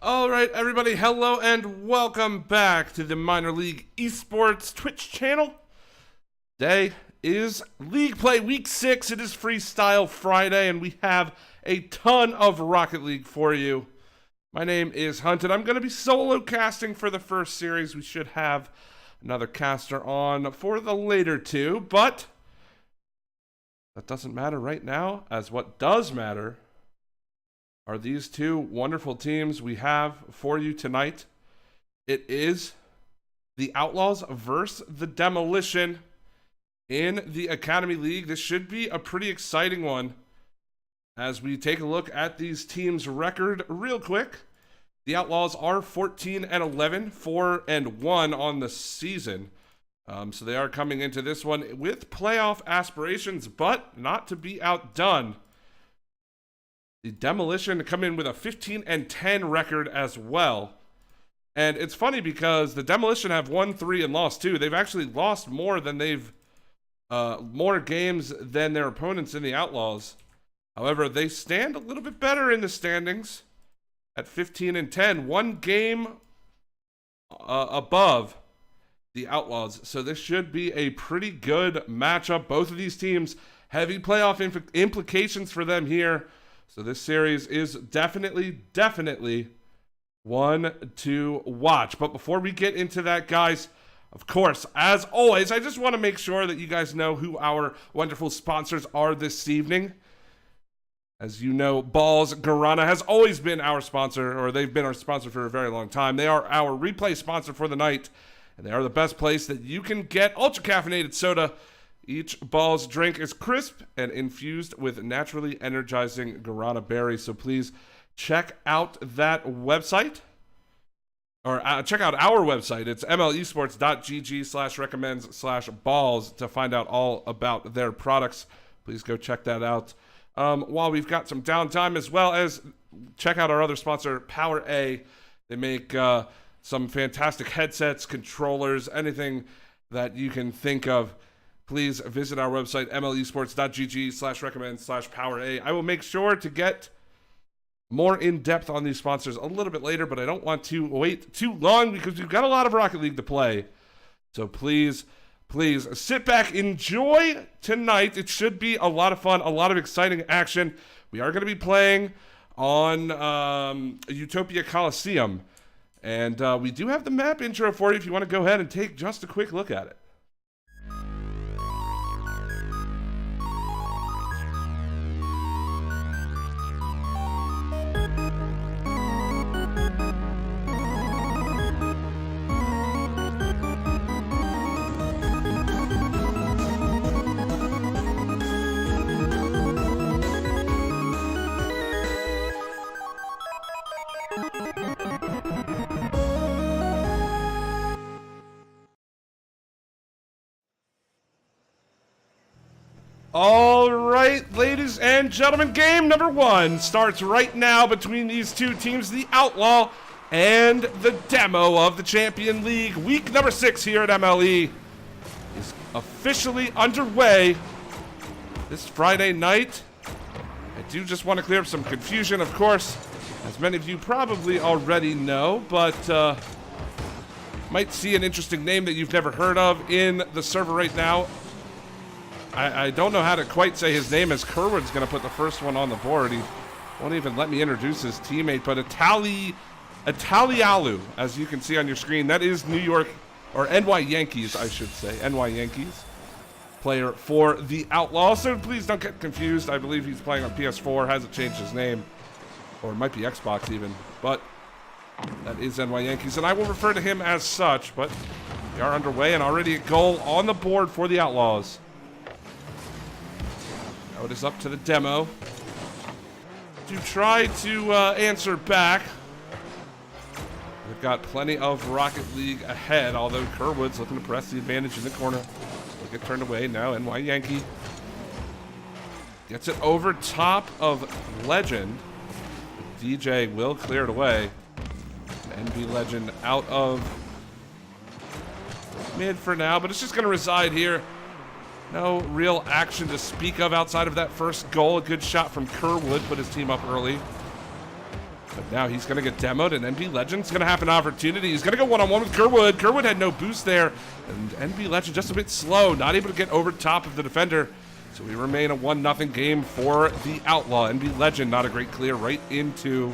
All right, everybody, hello and welcome back to the Minor League Esports Twitch channel. Today is League Play Week 6. It is Freestyle Friday, and we have a ton of Rocket League for you. My name is Hunt, and I'm going to be solo casting for the first series. We should have another caster on for the later two, but that doesn't matter right now, as what does matter are these two wonderful teams we have for you tonight. It is the Outlaws versus the Demolition in the Academy League. This should be a pretty exciting one as we take a look at these teams' record real quick. The Outlaws are 14-11, 4-1 on the season. So they are coming into this one with playoff aspirations, but not to be outdone. The Demolition come in with a 15-10 record as well. And it's funny because the Demolition have won 3 and lost 2. They've actually lost more than more games than their opponents in the Outlaws. However, they stand a little bit better in the standings at 15-10, one game above the Outlaws. So this should be a pretty good matchup. Both of these teams, heavy playoff implications for them here. So this series is definitely one to watch. But before we get into that, guys, of course, as always, I just want to make sure that you guys know who our wonderful sponsors are this evening. As you know, Balls Guarana has always been our sponsor, or they've been our sponsor for a very long time. They are our replay sponsor for the night, and they are the best place that you can get ultra caffeinated soda. Each Balls drink is crisp and infused with naturally energizing guarana berries. So please check out that website, or check out our website. It's mlesports.gg/recommends/balls to find out all about their products. Please go check that out. While we've got some downtime, as well as check out our other sponsor, Power A. They make some fantastic headsets, controllers, anything that you can think of. Please visit our website, mlesports.gg/recommend/power-a. I will make sure to get more in-depth on these sponsors a little bit later, but I don't want to wait too long because we've got a lot of Rocket League to play. So please sit back, enjoy tonight. It should be a lot of fun, a lot of exciting action. We are going to be playing on Utopia Coliseum, and we do have the map intro for you if you want to go ahead and take just a quick look at it. All right, ladies and gentlemen, game number 1 starts right now between these two teams, the Outlaw and the Demo of the Champion League. Week number 6 here at MLE is officially underway this Friday night. I do just want to clear up some confusion, of course, as many of you probably already know, but might see an interesting name that you've never heard of in the server right now. I don't know how to quite say his name, as Kerwood's going to put the first one on the board. He won't even let me introduce his teammate, but Italialu, as you can see on your screen, that is New York, or NY Yankees, I should say, NY Yankees player for the Outlaws. So please don't get confused. I believe he's playing on PS4, hasn't changed his name, or it might be Xbox even, but that is NY Yankees, and I will refer to him as such. But we are underway, and already a goal on the board for the Outlaws. It is up to the Demo to try to answer back. We've got plenty of Rocket League ahead, although Kerwood's looking to press the advantage in the corner. Will get turned away now. NY Yankee gets it over top of Legend. DJ will clear it away. NB Legend out of mid for now, but it's just going to reside here. No real action to speak of outside of that first goal. A good shot from Kerwood, put his team up early. But now he's going to get demoed, and NB Legend's going to have an opportunity. He's going to go one-on-one with Kerwood. Kerwood had no boost there, and NB Legend just a bit slow, not able to get over top of the defender. So we remain a 1-0 game for the Outlaw. NB Legend, not a great clear, right into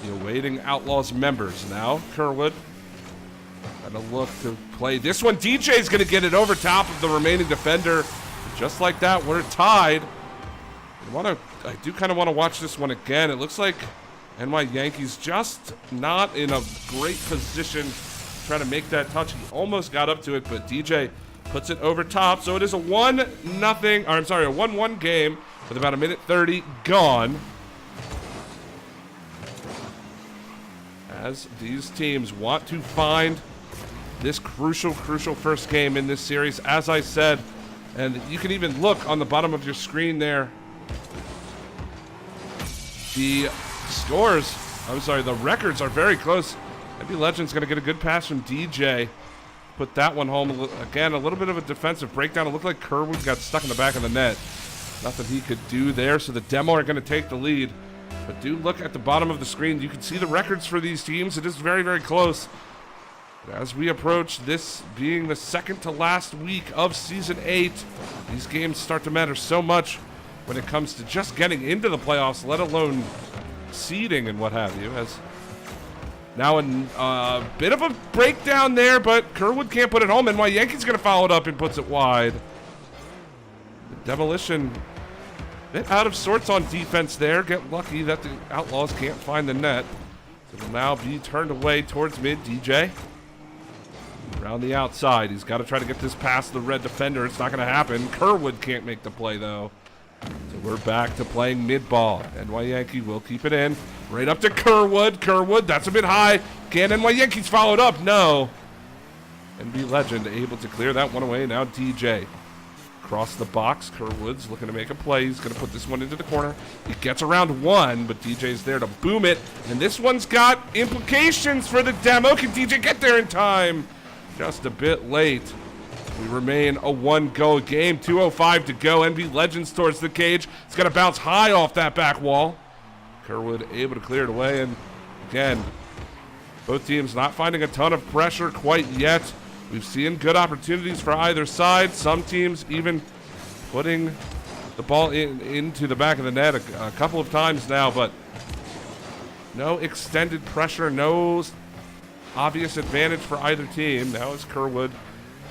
the awaiting Outlaws members. Now Kerwood got to look to play this one. DJ's going to get it over top of the remaining defender. Just like that, we're tied. I do kind of want to watch this one again. It looks like NY Yankees just not in a great position trying to make that touch. He almost got up to it, but DJ puts it over top. So it is a 1-1 game with about 1:30 gone. As these teams want to find this crucial first game in this series, as I said, and you can even look on the bottom of your screen there. The records are very close. NB Legend's going to get a good pass from DJ. Put that one home. Again, a little bit of a defensive breakdown. It looked like Kerwood got stuck in the back of the net. Nothing he could do there, so the Demo are going to take the lead. But do look at the bottom of the screen. You can see the records for these teams. It is very, very close. As we approach this being the second to last week of Season 8, these games start to matter so much when it comes to just getting into the playoffs, let alone seeding and what have you. As now a bit of a breakdown there, but Kerwood can't put it home. NY Yankees going to follow it up and puts it wide. The Demolition a bit out of sorts on defense there. Get lucky that the Outlaws can't find the net. So it'll now be turned away towards mid. DJ around the outside. He's got to try to get this past the red defender. It's not going to happen. Kerwood can't make the play though. So we're back to playing mid-ball. NY Yankee will keep it in. Right up to Kerwood. Kerwood, that's a bit high. Can NY Yankees follow it up? No. NB Legend able to clear that one away. Now DJ. Across the box. Kerwood's looking to make a play. He's going to put this one into the corner. He gets around one, but DJ's there to boom it. And this one's got implications for the Demo. Can DJ get there in time? Just a bit late. We remain a 1-goal game. 2:05 to go. NB Legends towards the cage. It's going to bounce high off that back wall. Kerwood able to clear it away. And again, both teams not finding a ton of pressure quite yet. We've seen good opportunities for either side. Some teams even putting the ball into the back of the net a couple of times now, but no extended pressure, no obvious advantage for either team. Now it's Kerwood.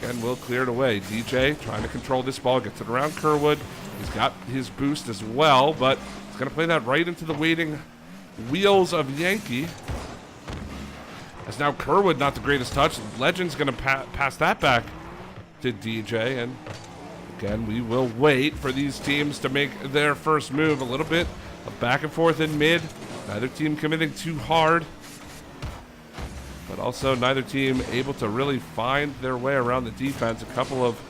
Again, will clear it away. DJ trying to control this ball, gets it around Kerwood. He's got his boost as well, but he's going to play that right into the waiting wheels of Yankee. As now Kerwood, not the greatest touch. Legend's going to pass that back to DJ. And again, we will wait for these teams to make their first move. A little bit of back and forth in mid. Neither team committing too hard, but also neither team able to really find their way around the defense. A couple of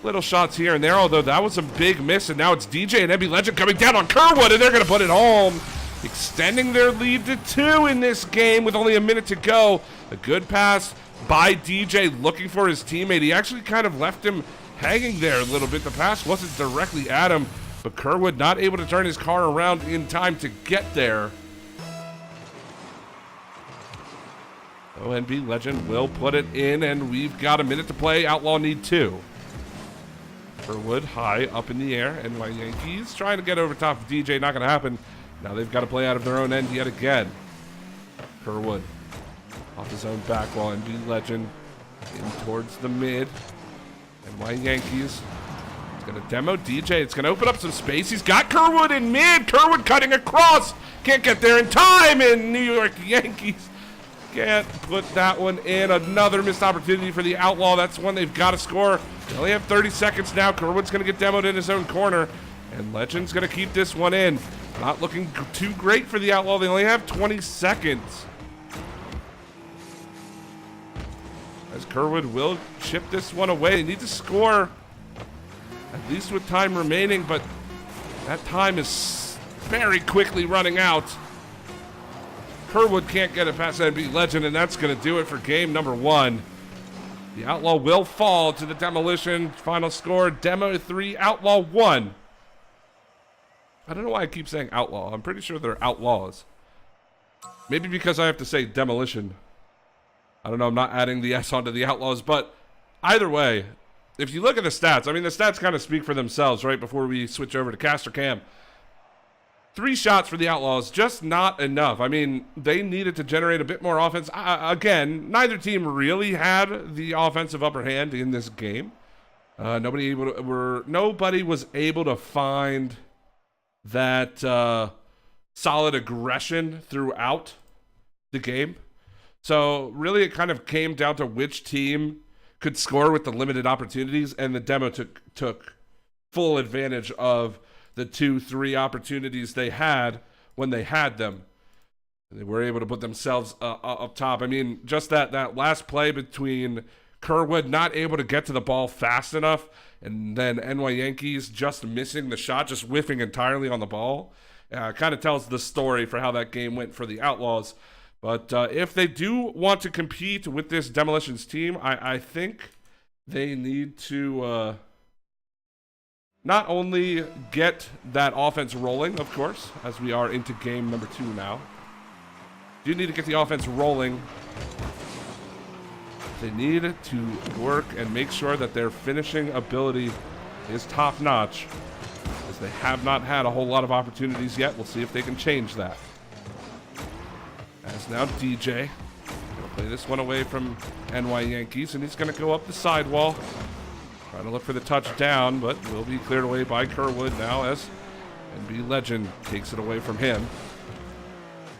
little shots here and there, although that was a big miss. And now it's DJ and NB Legend coming down on Kerwood, and they're going to put it home, extending their lead to 2 in this game with only a minute to go. A good pass by DJ looking for his teammate. He actually kind of left him hanging there a little bit. The pass wasn't directly at him, but Kerwood not able to turn his car around in time to get there. NB Legend will put it in, and we've got a minute to play. Outlaw need 2. Kerwood high up in the air, and my Yankees trying to get over top of DJ. Not going to happen. Now they've got to play out of their own end yet again. Kerwood off his own back wall. NB Legend in towards the mid. And my Yankees. It's going to demo DJ. It's going to open up some space. He's got Kerwood in mid. Kerwood cutting across. Can't get there in time. And New York Yankees can't put that one in. Another missed opportunity for the Outlaw. That's one they've got to score. They only have 30 seconds now. Kerwood's going to get demoed in his own corner. And Legend's going to keep this one in. Not looking too great for the Outlaw. They only have 20 seconds. As Kerwood will chip this one away. They need to score, at least with time remaining, but that time is very quickly running out. Kerwood can't get it past NB Legend, and that's going to do it for game number 1. The Outlaw will fall to the Demolition. Final score, Demo 3, Outlaw 1. I don't know why I keep saying Outlaw. I'm pretty sure they're Outlaws. Maybe because I have to say Demolition. I don't know, I'm not adding the S onto the Outlaws, but either way, if you look at the stats, I mean, the stats kind of speak for themselves right before we switch over to Caster Cam. 3 shots for the Outlaws, just not enough. I mean, they needed to generate a bit more offense. Again, neither team really had the offensive upper hand in this game. Nobody was able to find that solid aggression throughout the game. So really it kind of came down to which team could score with the limited opportunities, and the demo took full advantage of the 2-3 opportunities they had when they had them. They were able to put themselves up top. I mean, just that last play between Kerwood not able to get to the ball fast enough, and then NY Yankees just missing the shot, just whiffing entirely on the ball, kind of tells the story for how that game went for the Outlaws. But if they do want to compete with this Demolitions team, I think they need to not only get that offense rolling, of course, as we are into game number 2 now. Do need to get the offense rolling. They need to work and make sure that their finishing ability is top-notch, as they have not had a whole lot of opportunities yet. We'll see if they can change that. As now DJ gonna play this one away from NY Yankees, and he's gonna go up the sidewall, trying to look for the touchdown, but will be cleared away by Kerwood now as NB Legend takes it away from him.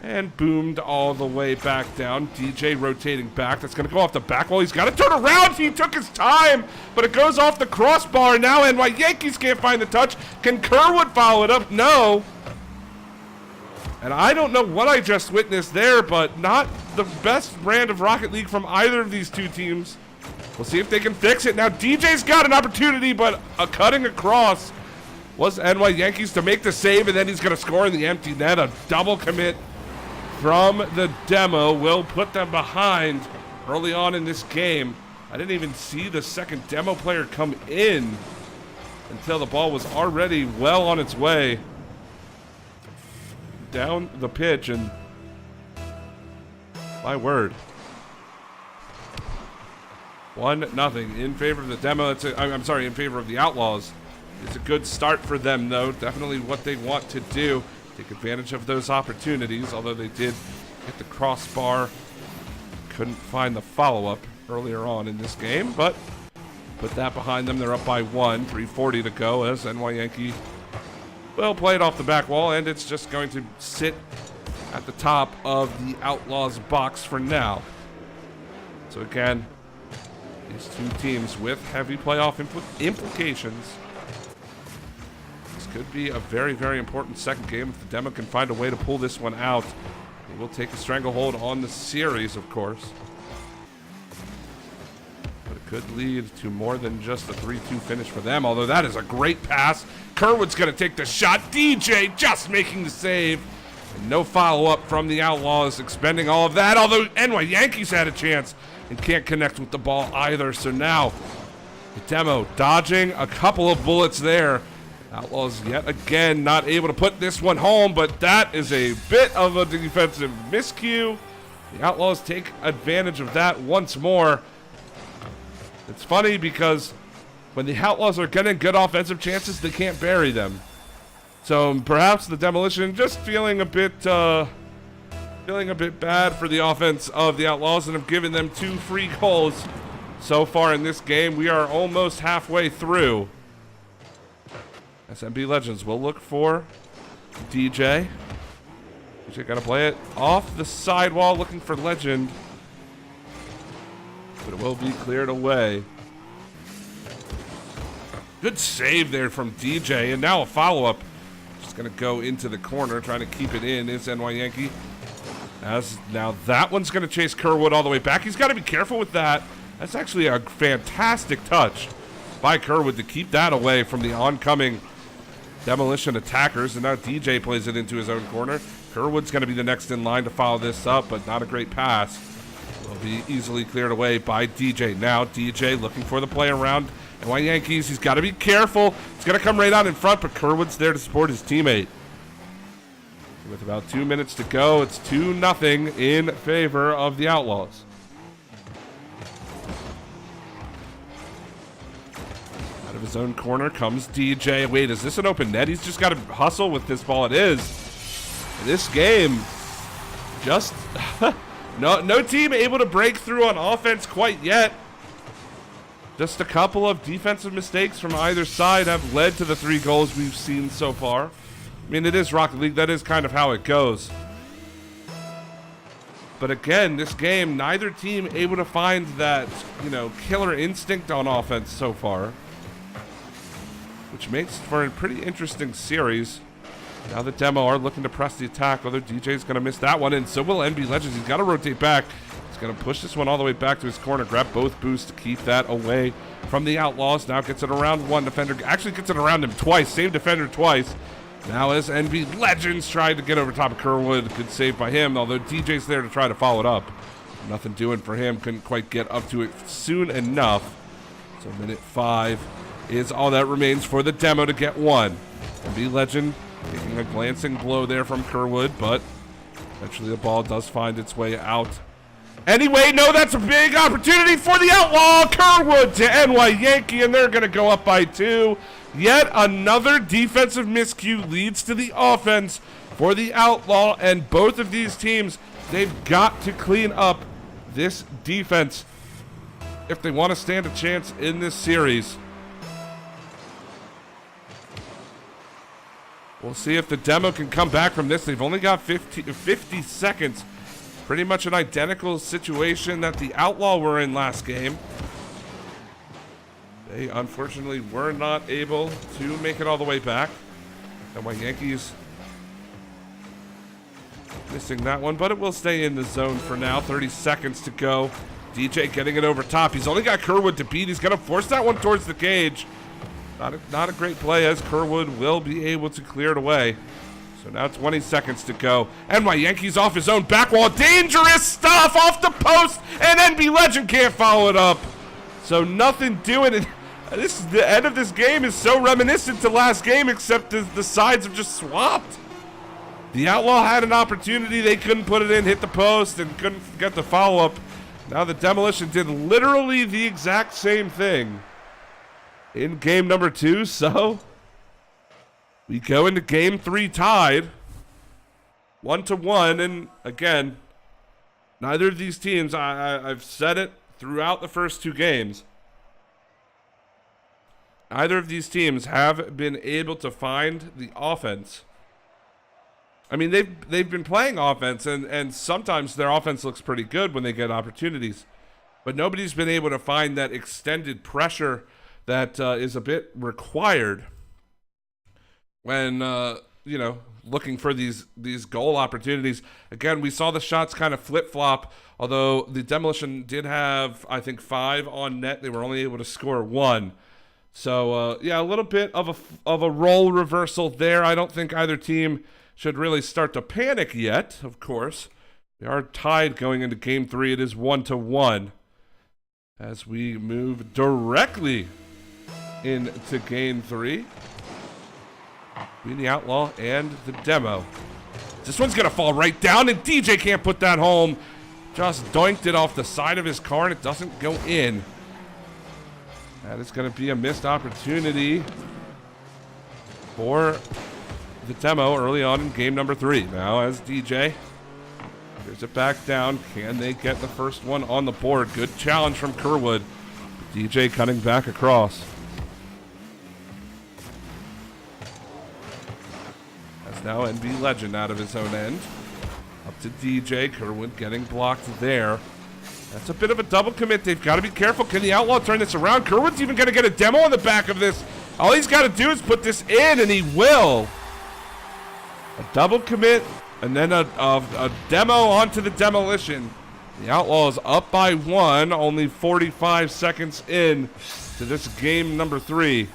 And boomed all the way back down. DJ rotating back. That's going to go off the back wall. He's got to turn around. He took his time, but it goes off the crossbar. Now NY Yankees can't find the touch. Can Kerwood follow it up? No. And I don't know what I just witnessed there, but not the best brand of Rocket League from either of these two teams. We'll see if they can fix it. Now DJ's got an opportunity, but a cutting across was NY Yankees to make the save, and then he's going to score in the empty net. A double commit from the demo will put them behind early on in this game. I didn't even see the second demo player come in until the ball was already well on its way down the pitch, and my word, 1-0 in favor of the demo. In favor of the Outlaws. It's a good start for them, though. Definitely what they want to do. Take advantage of those opportunities, although they did hit the crossbar. Couldn't find the follow-up earlier on in this game, but put that behind them. They're up by 1, 3:40 to go as NY Yankee will play it off the back wall, and it's just going to sit at the top of the Outlaws box for now. So again, these two teams with heavy playoff implications. Could be a very, very important second game if the demo can find a way to pull this one out. It will take a stranglehold on the series, of course. But it could lead to more than just a 3-2 finish for them, although that is a great pass. Kerwood's going to take the shot. DJ just making the save. And no follow-up from the Outlaws, expending all of that, although NY Yankees had a chance and can't connect with the ball either. So now the demo dodging a couple of bullets there. Outlaws yet again not able to put this one home, but that is a bit of a defensive miscue. The Outlaws take advantage of that once more. It's funny because when the Outlaws are getting good offensive chances, they can't bury them. So perhaps the Demolition just feeling a bit bad for the offense of the Outlaws, and have given them 2 free goals so far in this game. We are almost halfway through. SMB Legends will look for DJ. DJ gonna play it off the sidewall, looking for Legend. But it will be cleared away. Good save there from DJ, and now a follow-up. Just gonna go into the corner, trying to keep it in is NY Yankee. As now that one's gonna chase Kerwood all the way back. He's gotta be careful with that. That's actually a fantastic touch by Kerwood to keep that away from the oncoming Demolition attackers, and now DJ plays it into his own corner. Kerwood's going to be the next in line to follow this up, but not a great pass. Will be easily cleared away by DJ. Now DJ looking for the play around NY Yankees. He's got to be careful. He's going to come right out in front, but Kerwood's there to support his teammate. With about 2 minutes to go, it's 2-0 in favor of the Outlaws. Out of his own corner comes DJ. Wait, is this an open net? He's just got to hustle with this ball. It is. This game, just no team able to break through on offense quite yet. Just a couple of defensive mistakes from either side have led to the 3 goals we've seen so far. I mean, it is Rocket League. That is kind of how it goes. But again, this game, neither team able to find that, killer instinct on offense so far. Which makes for a pretty interesting series. Now the Demo are looking to press the attack. Although DJ's going to miss that one. And so will NB Legends. He's got to rotate back. He's going to push this one all the way back to his corner. Grab both boosts to keep that away from the Outlaws. Now gets it around one defender. Actually gets it around him twice. Same defender twice. Now as NB Legends tried to get over top of Kerwood. Good save by him, although DJ's there to try to follow it up. Nothing doing for him. Couldn't quite get up to it soon enough. So minute 5 is all that remains for the Demo to get one. NB Legend taking a glancing blow there from Kerwood, but eventually the ball does find its way out. Anyway, no, that's a big opportunity for the Outlaw. Kerwood to NY Yankee, and they're going to go up by 2. Yet another defensive miscue leads to the offense for the Outlaw, and both of these teams, they've got to clean up this defense if they want to stand a chance in this series. We'll see if the Demo can come back from this. They've only got 50 seconds. Pretty much an identical situation that the Outlaw were in last game. They unfortunately were not able to make it all the way back. And my Yankees missing that one, but it will stay in the zone for now. 30 seconds to go. DJ getting it over top. He's only got Kerwood to beat. He's going to force that one towards the cage. Not a great play, as Kerwood will be able to clear it away. So now 20 seconds to go. And my Yankees off his own back wall. Dangerous stuff off the post. And NB Legend can't follow it up. So nothing doing it. The end of this game is so reminiscent to last game, except the sides have just swapped. The Outlaw had an opportunity. They couldn't put it in, hit the post, and couldn't get the follow-up. Now the Demolition did literally the exact same thing in game number 2. So we go into game 3 tied 1-1. And again, neither of these teams, I've said it throughout the first 2 games, either of these teams have been able to find the offense. I mean, they've been playing offense, and sometimes their offense looks pretty good when they get opportunities. But nobody's been able to find that extended pressure that is a bit required when, looking for these goal opportunities. Again, we saw the shots kind of flip-flop, although the Demolition did have, I think, 5 on net. They were only able to score 1. So, a little bit of a role reversal there. I don't think either team should really start to panic yet, of course. We are tied going into game 3. It is 1-1 as we move directly into game 3 between the Outlaw and the Demo. This one's going to fall right down, and DJ can't put that home. Just doinked it off the side of his car, and it doesn't go in. That is going to be a missed opportunity for the Demo early on in game number 3. Now as DJ here's it back down. Can they get the first one on the board? Good challenge from Kerwood. DJ cutting back across. That's now NB Legend out of his own end. Up to DJ. Kerwood getting blocked there. That's a bit of a double commit. They've got to be careful. Can the Outlaw turn this around? Kerwood's even going to get a Demo on the back of this. All he's got to do is put this in, and he will. A double commit, and then a Demo onto the Demolition. The Outlaws up by 1, only 45 seconds in to this game number 3.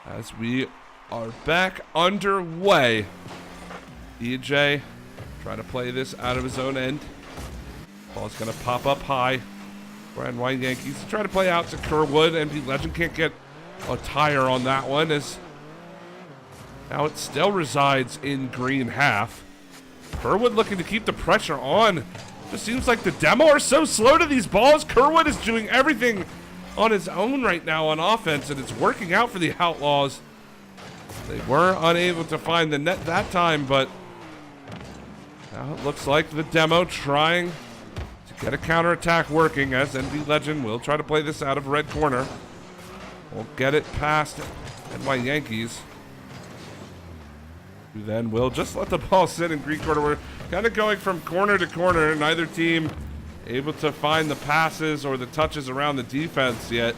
As we are back underway. DJ trying to play this out of his own end. Ball's going to pop up high for NY Yankees to try to play out to Kerwood. NB Legend can't get a tire on that one, as now it still resides in green half. Kerwood looking to keep the pressure on. Just seems like the demo are so slow to these balls. Kerwood is doing everything on his own right now on offense, and it's working out for the Outlaws. They were unable to find the net that time, but now it looks like the demo trying to get a counterattack working, as NB Legend will try to play this out of red corner. Won't get it past NY Yankees, who then will just let the ball sit in green corner. We're kind of going from corner to corner. Neither team able to find the passes or the touches around the defense yet.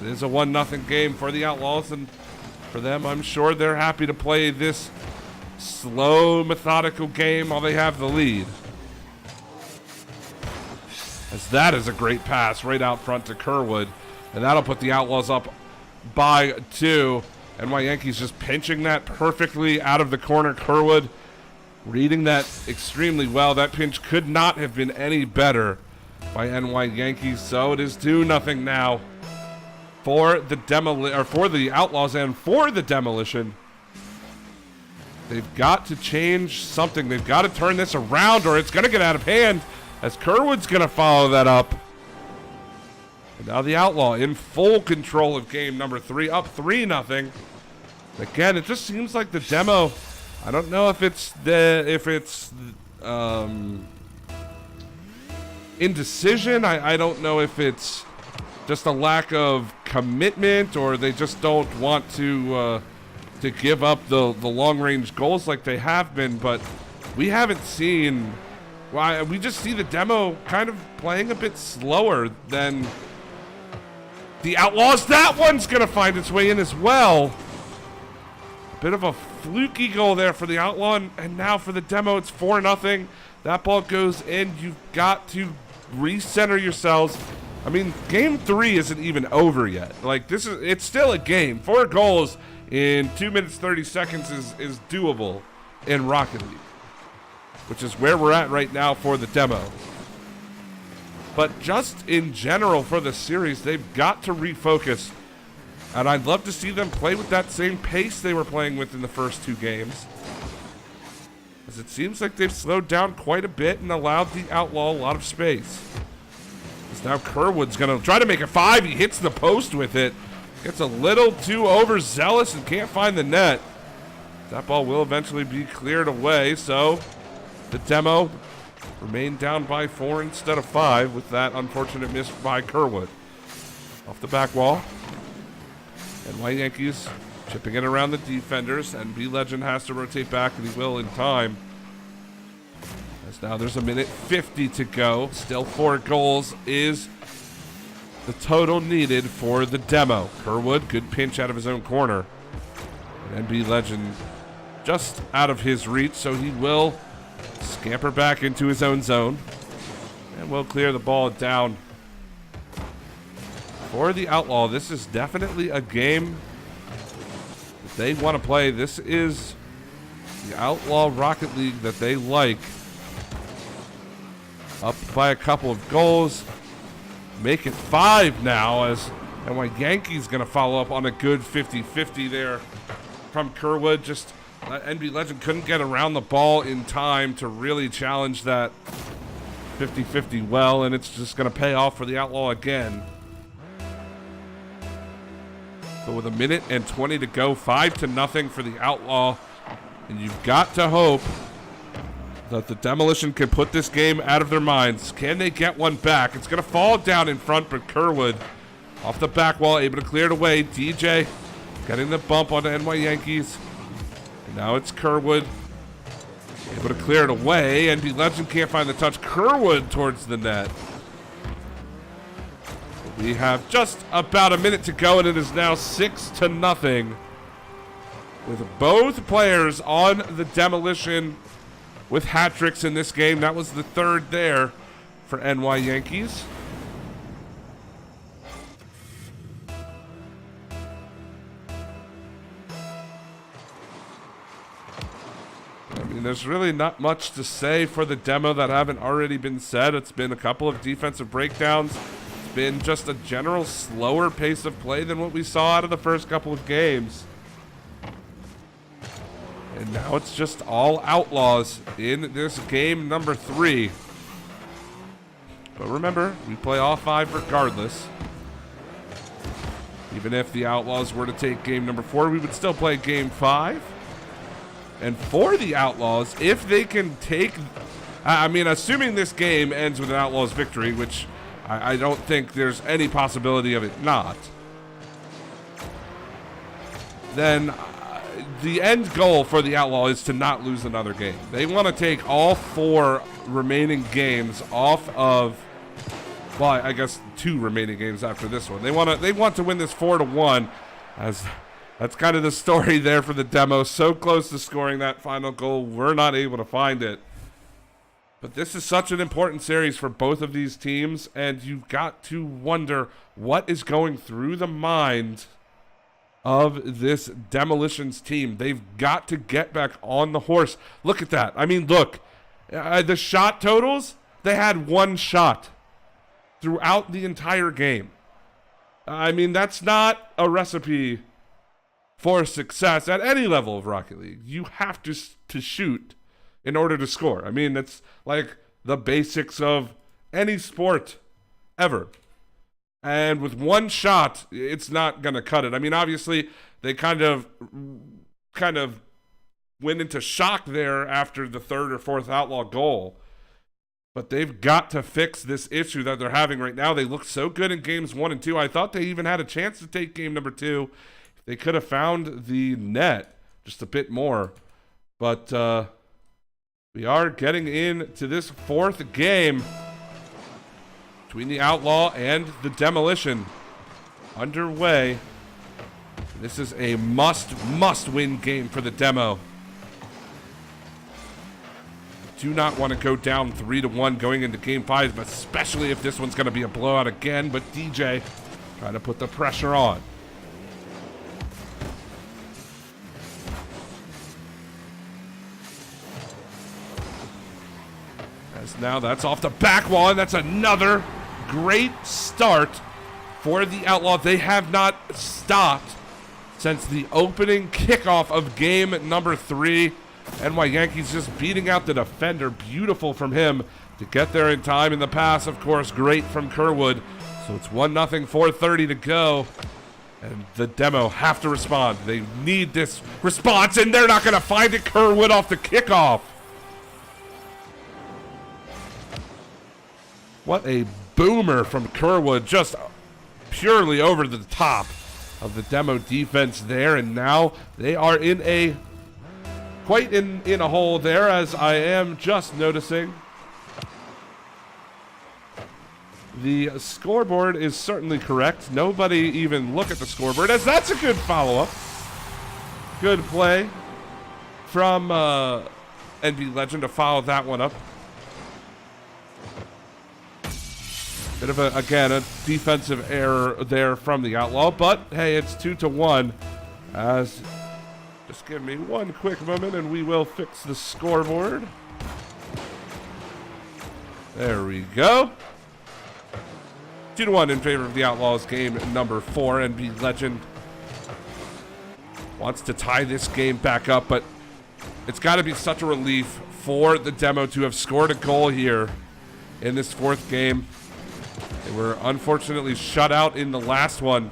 It is a 1-0 game for the Outlaws, and for them, I'm sure they're happy to play this slow, methodical game while they have the lead. As that is a great pass right out front to Kerwood, and that'll put the Outlaws up by 2. NY Yankees just pinching that perfectly out of the corner. Kerwood reading that extremely well. That pinch could not have been any better by NY Yankees, so it is 2-0 now for the Outlaws and for the Demolition. They've got to change something. They've got to turn this around, or it's going to get out of hand, as Kerwood's going to follow that up. And now the Outlaw in full control of game number 3, up 3-0. Again, it just seems like the demo, I don't know if it's indecision. I don't know if it's just a lack of commitment, or they just don't want to give up the long-range goals like they have been. But we haven't seen. Well, we just see the demo kind of playing a bit slower than the Outlaws. That one's going to find its way in as well. Bit of a fluky goal there for the Outlaw, and now for the demo, it's 4-0. That ball goes in. You've got to recenter yourselves. I mean, game 3 isn't even over yet. Like, it's still a game. 4 goals in 2 minutes 30 seconds is doable in Rocket League, which is where we're at right now for the demo. But just in general for the series, they've got to refocus. And I'd love to see them play with that same pace they were playing with in the first 2 games, as it seems like they've slowed down quite a bit and allowed the Outlaw a lot of space. As now Kerwood's going to try to make a 5. He hits the post with it. Gets a little too overzealous and can't find the net. That ball will eventually be cleared away, so the demo remain down by 4 instead of 5 with that unfortunate miss by Kerwood. Off the back wall. NY Yankees chipping it around the defenders, and B Legend has to rotate back, and he will in time. As now there's 1:50 to go. Still 4 goals is the total needed for the demo. Kerwood, good pinch out of his own corner. And NB Legend just out of his reach, so he will scamper back into his own zone. And will clear the ball down. For the Outlaw, this is definitely a game that they want to play. This is the Outlaw Rocket League that they like. Up by a couple of goals. Make it 5 now, as NY Yankees going to follow up on a good 50-50 there from Kerwood. Just NB Legend couldn't get around the ball in time to really challenge that 50-50 well, and it's just going to pay off for the Outlaw again. But with 1:20 to go, 5-0 for the Outlaw. And you've got to hope that the Demolition can put this game out of their minds. Can they get one back? It's going to fall down in front, but Kerwood off the back wall, able to clear it away. DJ getting the bump onto NY Yankees. And now it's Kerwood able to clear it away. NB Legend can't find the touch. Kerwood towards the net. We have just about a minute to go, and it is now 6-0. With both players on the Demolition with hat tricks in this game. That was the 3rd there for NY Yankees. mean, there's really not much to say for the demo that haven't already been said. It's been a couple of defensive breakdowns. It's been just a general slower pace of play than what we saw out of the first couple of games. And now it's just all Outlaws in this game number 3. But remember, we play all 5 regardless. Even if the Outlaws were to take game number 4, we would still play game 5. And for the Outlaws, if they can take... I mean, assuming this game ends with an Outlaws victory, which I don't think there's any possibility of it not, then the end goal for the Outlaw is to not lose another game. They want to take all 4 remaining games off of... Well, I guess 2 remaining games after this one. They want to win this 4-1, as that's kind of the story there for the demo. So close to scoring that final goal, we're not able to find it. But this is such an important series for both of these teams, and you've got to wonder what is going through the mind of this Demolition's team. They've got to get back on the horse. Look at that. I mean, look, the shot totals, they had 1 shot throughout the entire game. I mean, that's not a recipe for success at any level of Rocket League. You have to shoot in order to score. I mean, it's like the basics of any sport ever. And with 1 shot, it's not going to cut it. I mean, obviously, they kind of went into shock there after the 3rd or 4th Outlaw goal. But they've got to fix this issue that they're having right now. They looked so good in games 1 and 2. I thought they even had a chance to take game number 2. They could have found the net just a bit more. But we are getting into this 4th game between the Outlaw and the Demolition underway. This is a must-win game for the Demo. Do not want to go down 3-1 going into game 5, but especially if this one's going to be a blowout again. But DJ trying to put the pressure on. As now that's off the back wall, and that's another great start for the Outlaw. They have not stopped since the opening kickoff of game number 3. NY Yankees just beating out the defender. Beautiful from him to get there in time. In the pass, of course, great from Kerwood. So it's 1-0, 4:30 to go. And the Demo have to respond. They need this response, and they're not going to find it. Kerwood off the kickoff. What a boomer from Kerwood. Just purely over the top of the Demo defense there. And now they are in a... quite in a hole there, as I am just noticing. The scoreboard is certainly correct. Nobody even look at the scoreboard, as that's a good follow-up. Good play from NB Legend to follow that one up. Bit of again, a defensive error there from the Outlaw, but hey, it's 2-1 as... Just give me one quick moment and we will fix the scoreboard. There we go. 2-1 in favor of the Outlaws, game number 4. NB Legend wants to tie this game back up, but it's got to be such a relief for the Demo to have scored a goal here in this 4th game. They were unfortunately shut out in the last one.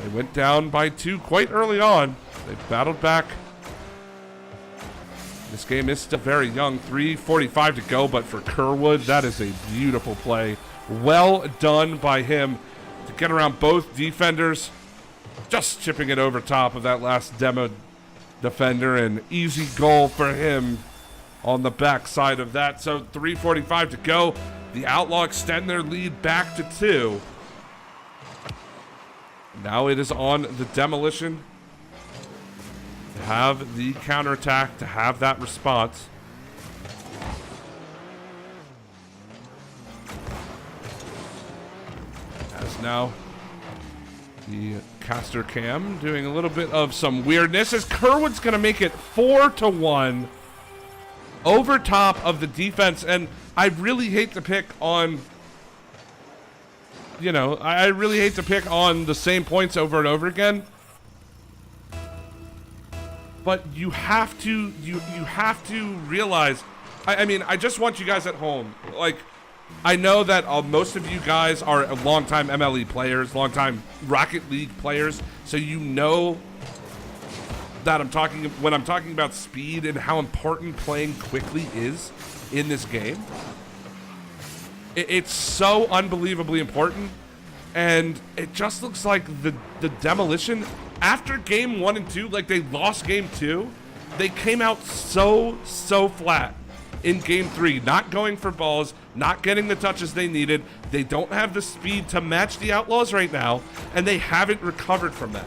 They went down by 2 quite early on. They battled back. This game is still very young. 3:45 to go, but for Kerwood, that is a beautiful play. Well done by him to get around both defenders. Just chipping it over top of that last Demo defender. An easy goal for him on the back side of that. So 3:45 to go. The Outlaw extend their lead back to 2. Now it is on the Demolition to have the counterattack, to have that response. As now the Caster Cam doing a little bit of some weirdness as Kerwood's going to make it 4-1 over top of the defense. And I really hate to pick on, you know, I really hate to pick on the same points over and over again. But you have to, you have to realize, I mean, I just want you guys at home, like, I know that most of you guys are longtime MLE players, longtime Rocket League players, so you know that when I'm talking about speed and how important playing quickly is in this game. It's so unbelievably important, and it just looks like the Demolition, after game 1 and 2, like they lost game 2, they came out so flat in game 3, not going for balls, not getting the touches they needed. They don't have the speed to match the Outlaws right now, and they haven't recovered from that.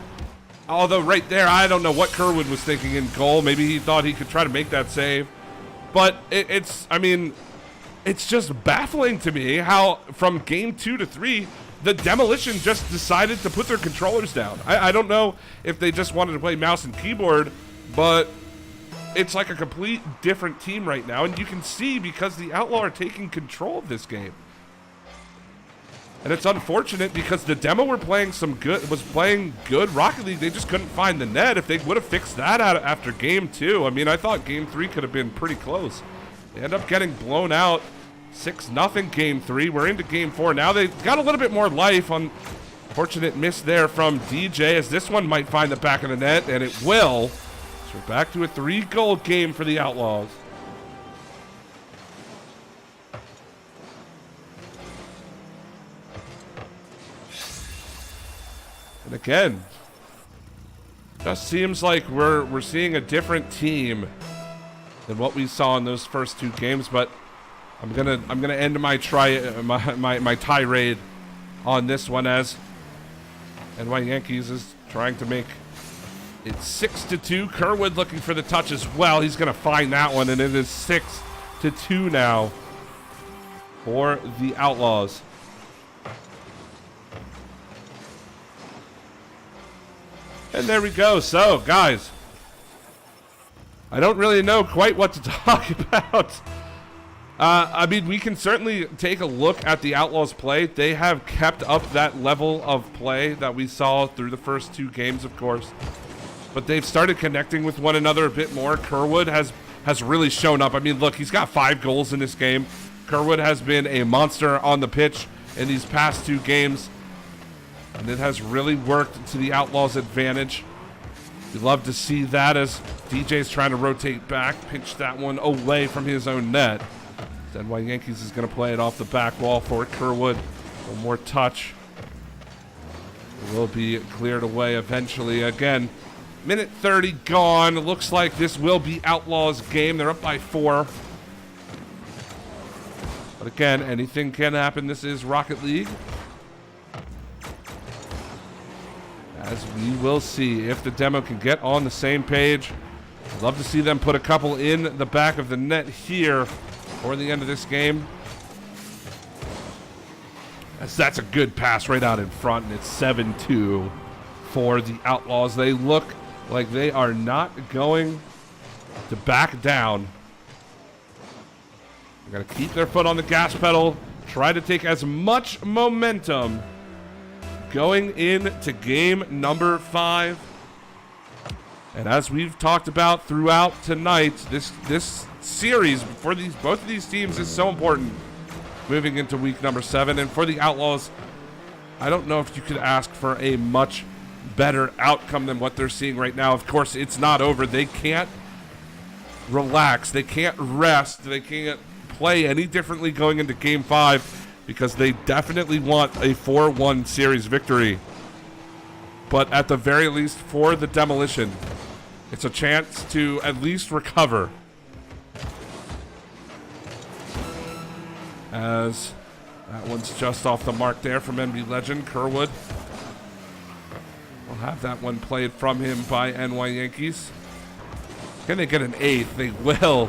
Although right there, I don't know what Kerwood was thinking in goal. Maybe he thought he could try to make that save. But I mean, it's just baffling to me how from game 2 to 3, the Demolition just decided to put their controllers down. I don't know if they just wanted to play mouse and keyboard, but it's like a complete different team right now, and you can see because the Outlaw are taking control of this game. And it's unfortunate because the Demo was playing good Rocket League. They just couldn't find the net. If they would have fixed that out after game 2, I mean, I thought game 3 could have been pretty close. They end up getting blown out 6-0 game 3. We're into game 4 now. They've got a little bit more life. Unfortunate miss there from DJ, as this one might find the back of the net, and it will. So we're back to a 3-goal game for the Outlaws. And again, just seems like we're seeing a different team than what we saw in those first 2 games. But I'm gonna end my tirade on this one, as NY Yankees is trying to make it 6-2. Kerwood looking for the touch as well. He's gonna find that one, and it is 6-2 now for the Outlaws. And there we go. So, guys, I don't really know quite what to talk about. I mean, we can certainly take a look at the Outlaws play. They have kept up that level of play that we saw through the first 2 games, of course. But they've started connecting with one another a bit more. Kerwood has really shown up. I mean, look, he's got 5 goals in this game. Kerwood has been a monster on the pitch in these past 2 games. And it has really worked to the Outlaws' advantage. We love to see that as DJ's trying to rotate back, pinch that one away from his own net. NY Yankees is going to play it off the back wall for Kerwood. One more touch. It will be cleared away eventually. Again, minute 30 gone. Looks like this will be Outlaws' game. They're up by 4. But again, anything can happen. This is Rocket League. As we will see if the Demo can get on the same page. I'd love to see them put a couple in the back of the net here for the end of this game. As that's a good pass right out in front, and it's 7-2 for the Outlaws. They look like they are not going to back down. They're going to keep their foot on the gas pedal, try to take as much momentum going into game number 5. And as we've talked about throughout tonight, this series for both of these teams is so important moving into week number 7. And for the Outlaws, I don't know if you could ask for a much better outcome than what they're seeing right now. Of course, it's not over. They can't relax. They can't rest. They can't play any differently going into game 5. Because they definitely want a 4-1 series victory. But at the very least, for the Demolition, it's a chance to at least recover. As that one's just off the mark there from NB Legend. Kerwood will have that one played from him by NY Yankees. Can they get an 8th? They will.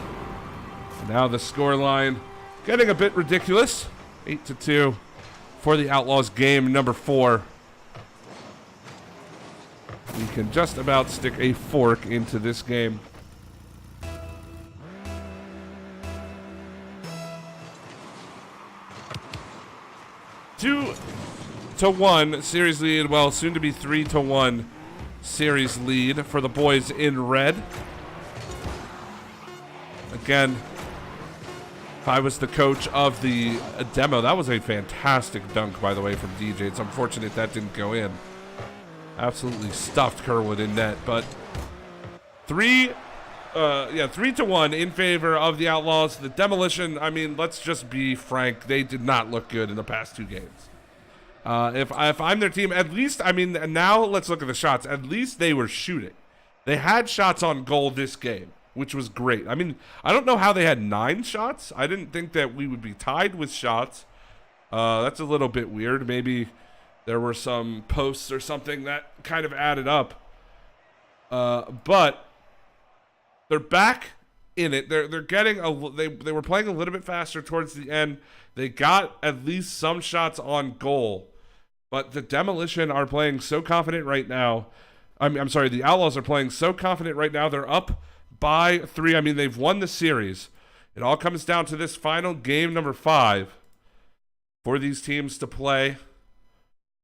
And now the scoreline getting a bit ridiculous. 8-2 for the Outlaws, game number 4. we can just about stick a fork into this game. Two to one series lead. Well, soon to be 3-1 series lead for the boys in red. Again, if I was the coach of the demo, that was a fantastic dunk, by the way, from DJ. It's unfortunate that didn't go in. Absolutely stuffed Kerwood in net, but 3-1 in favor of the Outlaws. The Demolition, I mean, let's just be frank, they did not look good in the past two games. If I'm their team, at least, I mean, now let's look at the shots. At least they were shooting. They had shots on goal this game, which was great. I mean, I don't know how they had 9 shots. I didn't think that we would be tied with shots. That's a little bit weird. Maybe there were some posts or something that kind of added up. But they're back in it. They're getting they were playing a little bit faster towards the end. They got at least some shots on goal. But the Demolition are playing so confident right now. I'm sorry, the Outlaws are playing so confident right now. They're up by 3. I mean, they've won the series. It all comes down to this final game, number 5, for these teams to play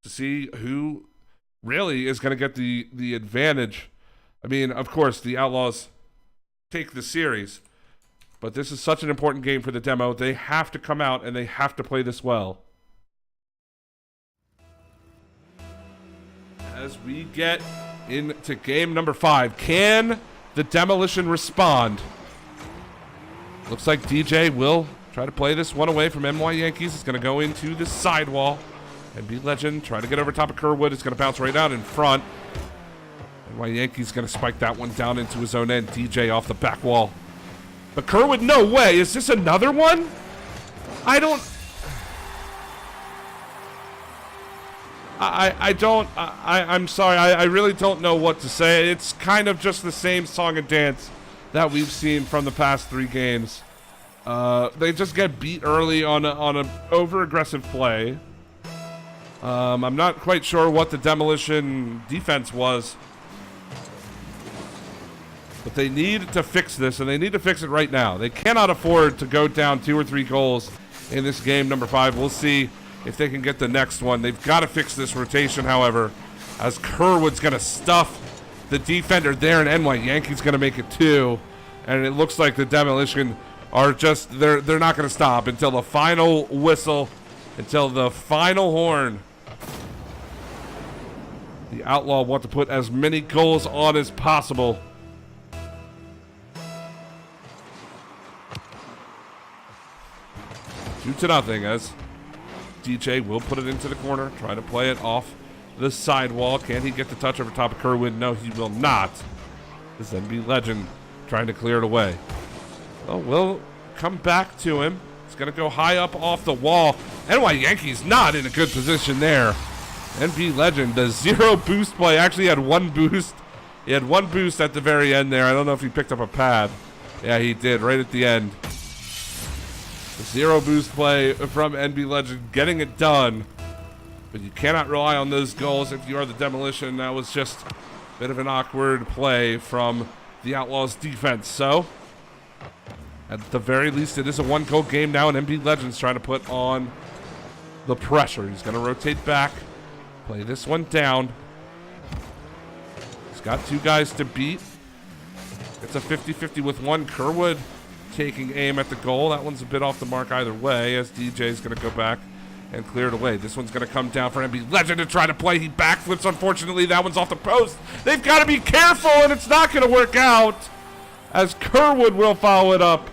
to see who really is going to get the advantage. I mean, of course, the Outlaws take the series, but this is such an important game for the demo. They have to come out and they have to play this well. As we get into game number 5, can the Demolition respond? Looks like DJ will try to play this one away from NY Yankees. It's going to go into the sidewall. NB Legend try to get over top of Kerwood. It's going to bounce right out in front. NY Yankees going to spike that one down into his own end. DJ off the back wall. But Kerwood, no way. Is this another one? I'm sorry. I really don't know what to say. It's kind of just the same song and dance that we've seen from the past 3 games. They just get beat early on an over-aggressive play. I'm not quite sure what the Demolition defense was. But they need to fix this, and they need to fix it right now. They cannot afford to go down 2 or 3 goals in this game, number 5. We'll see if they can get the next one. They've got to fix this rotation, however, as Kerwood's going to stuff the defender there, and NY Yankees going to make it 2. And it looks like the Demolition are just, they're not going to stop until the final whistle, until the final horn. The Outlaw want to put as many goals on as possible. Two to nothing as DJ will put it into the corner, try to play it off the sidewall. Can he get the touch over top of Kerwood? No, he will not. This NB Legend trying to clear it away. Well, we'll come back to him. It's going to go high up off the wall. NY Yankees not in a good position there. NB Legend, the 0 boost play. Actually had 1 boost. He had 1 boost at the very end there. I don't know if he picked up a pad. Yeah, he did right at the end. 0 boost play from NB Legend, getting it done. But you cannot rely on those goals if you are the Demolition. That was just a bit of an awkward play from the Outlaws defense. So, at the very least, it is a 1-goal game now, and NB Legend's trying to put on the pressure. He's going to rotate back, play this one down. He's got 2 guys to beat. It's a 50-50 with 1. Kerwood taking aim at the goal. That one's a bit off the mark either way, as DJ's going to go back and clear it away. This one's going to come down for NB Legend to try to play. He backflips. Unfortunately, that one's off the post. They've got to be careful, and it's not going to work out, as Kerwood will follow it up.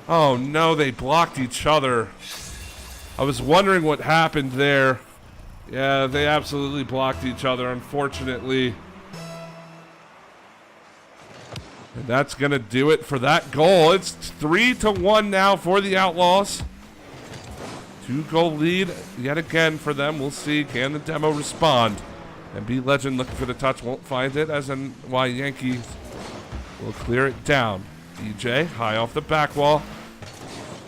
Oh, no, they blocked each other. I was wondering what happened there. Yeah, they absolutely blocked each other, unfortunately. And that's going to do it for that goal. It's 3-1 now for the Outlaws. 2-goal lead yet again for them. We'll see. Can the demo respond? NB Legend looking for the touch. Won't find it, as NY Yankees will clear it down. DJ high off the back wall.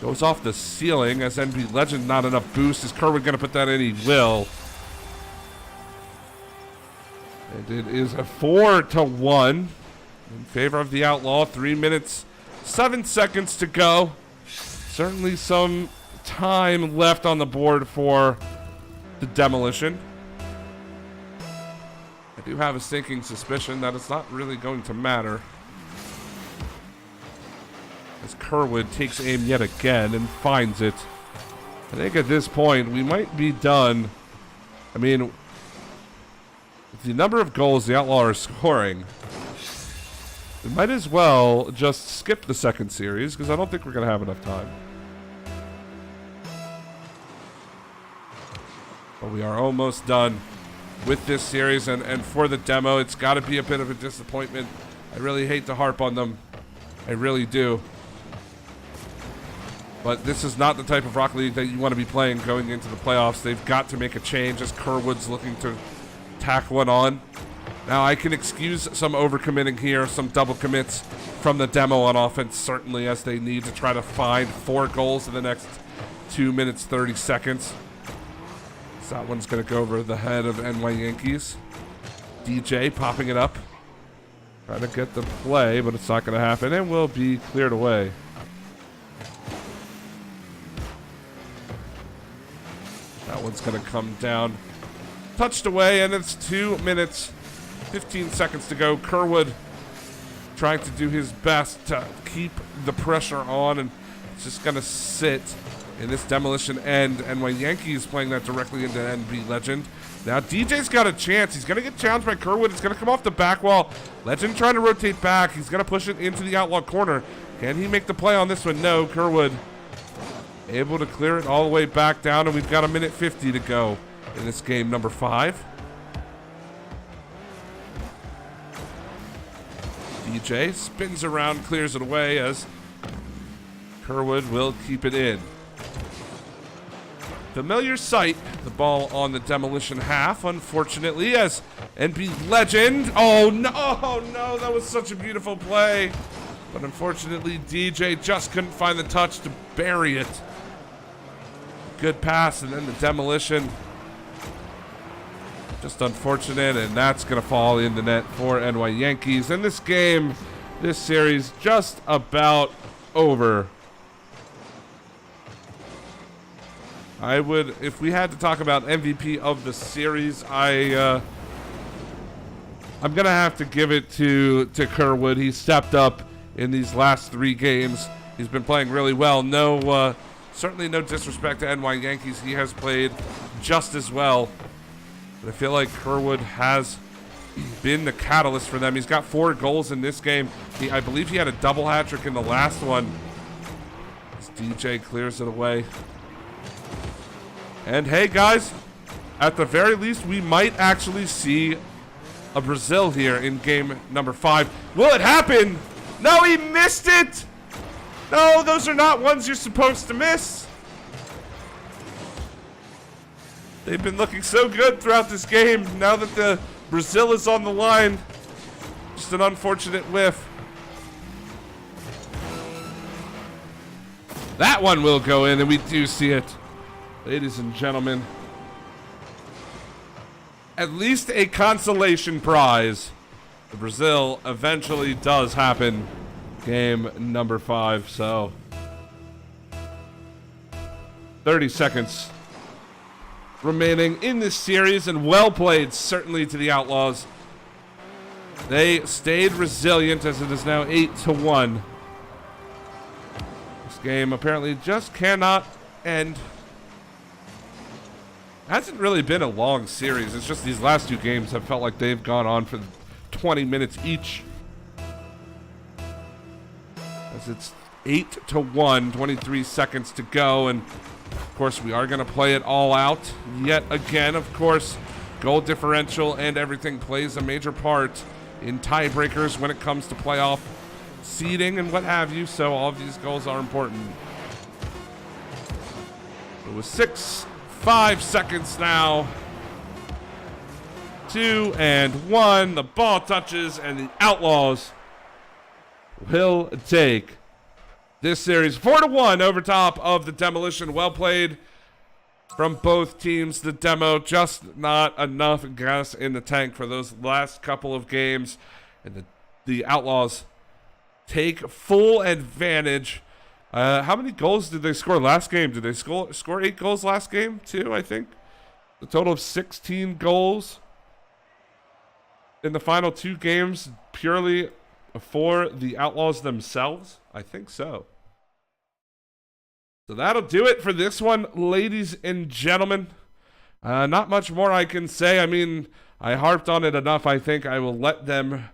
Goes off the ceiling as NB Legend not enough boost. Is Kerwood going to put that in? He will. And it is a 4-1 in favor of the Outlaw. 3 minutes, 7 seconds to go. Certainly some time left on the board for the Demolition. I do have a sinking suspicion that it's not really going to matter, as Kerwood takes aim yet again and finds it. I think at this point we might be done. I mean, the number of goals the Outlaw are scoring, we might as well just skip the second series, because I don't think we're going to have enough time. But we are almost done with this series, and for the demo, it's got to be a bit of a disappointment. I really hate to harp on them. I really do. But this is not the type of Rocket League that you want to be playing going into the playoffs. They've got to make a change, as Kerwood's looking to tack one on. Now, I can excuse some overcommitting here, some double commits from the demo on offense, certainly, as they need to try to find 4 goals in the next 2 minutes, 30 seconds. So that one's going to go over the head of NY Yankees. DJ popping it up. Trying to get the play, but it's not going to happen, and will be cleared away. That one's going to come down. Touched away, and it's 2 minutes, 15 seconds to go. Kerwood trying to do his best to keep the pressure on, and it's just going to sit in this Demolition end. And when Yankees playing that directly into NB Legend. Now DJ's got a chance. He's going to get challenged by Kerwood. It's going to come off the back wall. Legend trying to rotate back. He's going to push it into the Outlaw corner. Can he make the play on this one? No. Kerwood able to clear it all the way back down, and we've got 1:50 to go in this game number 5. DJ spins around, clears it away, as Kerwood will keep it in. Familiar sight, the ball on the Demolition half, unfortunately, as NB Legend. Oh no, that was such a beautiful play. But unfortunately, DJ just couldn't find the touch to bury it. Good pass, and then the Demolition. Just unfortunate, and that's going to fall in the net for NY Yankees. And this game, this series, just about over. I would, if we had to talk about MVP of the series, I'm going to have to give it to Kerwood. He stepped up in these last 3 games. He's been playing really well. No, certainly no disrespect to NY Yankees. He has played just as well. But I feel like Kerwood has been the catalyst for them. He's got 4 goals in this game. I believe he had a double hat trick in the last one. As DJ clears it away. And hey, guys, at the very least, we might actually see a Brazil here in game number 5. Will it happen? No, he missed it. No, those are not ones you're supposed to miss. They've been looking so good throughout this game. Now that the Brazil is on the line, just an unfortunate whiff. That one will go in, and we do see it. Ladies and gentlemen, at least a consolation prize. The Brazil eventually does happen. Game number 5, so 30 seconds remaining in this series, and well played certainly to the Outlaws. They stayed resilient, as it is now 8-1. This game apparently just cannot end. Hasn't really been a long series. It's just these last 2 games have felt like they've gone on for 20 minutes each. As it's 8-1, 23 seconds to go, and of course we are going to play it all out yet again. Of course, goal differential and everything plays a major part in tiebreakers when it comes to playoff seeding and what have you, so all of these goals are important. It was 5 seconds now. 2 and 1. The ball touches, and the Outlaws will take this series 4-1 over top of the Demolition. Well played from both teams. The demo, just not enough gas in the tank for those last couple of games. And the Outlaws take full advantage. How many goals did they score last game? Did they score 8 goals last game too, I think? A total of 16 goals in the final 2 games purely for the Outlaws themselves? I think so. So that'll do it for this one, ladies and gentlemen. Not much more I can say. I mean, I harped on it enough. I think I will let them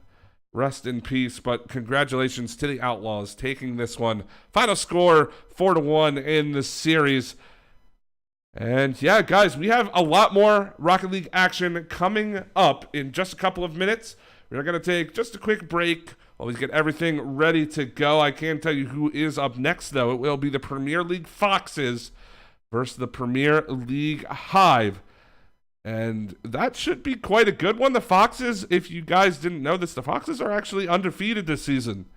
rest in peace. But congratulations to the Outlaws taking this one. Final score 4-1 in the series. And yeah, guys, we have a lot more Rocket League action coming up in just a couple of minutes. We're going to take just a quick break while we get everything ready to go. I can't tell you who is up next, though. It will be the Premier League Foxes versus the Premier League Hive. And that should be quite a good one. The Foxes, if you guys didn't know this, the Foxes are actually undefeated this season.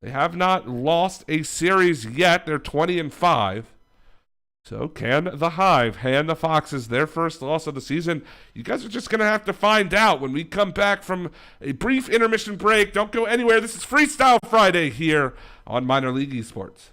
They have not lost a series yet. They're 20-5. So can the Hive hand the Foxes their first loss of the season? You guys are just going to have to find out when we come back from a brief intermission break. Don't go anywhere. This is Freestyle Friday here on Minor League Esports.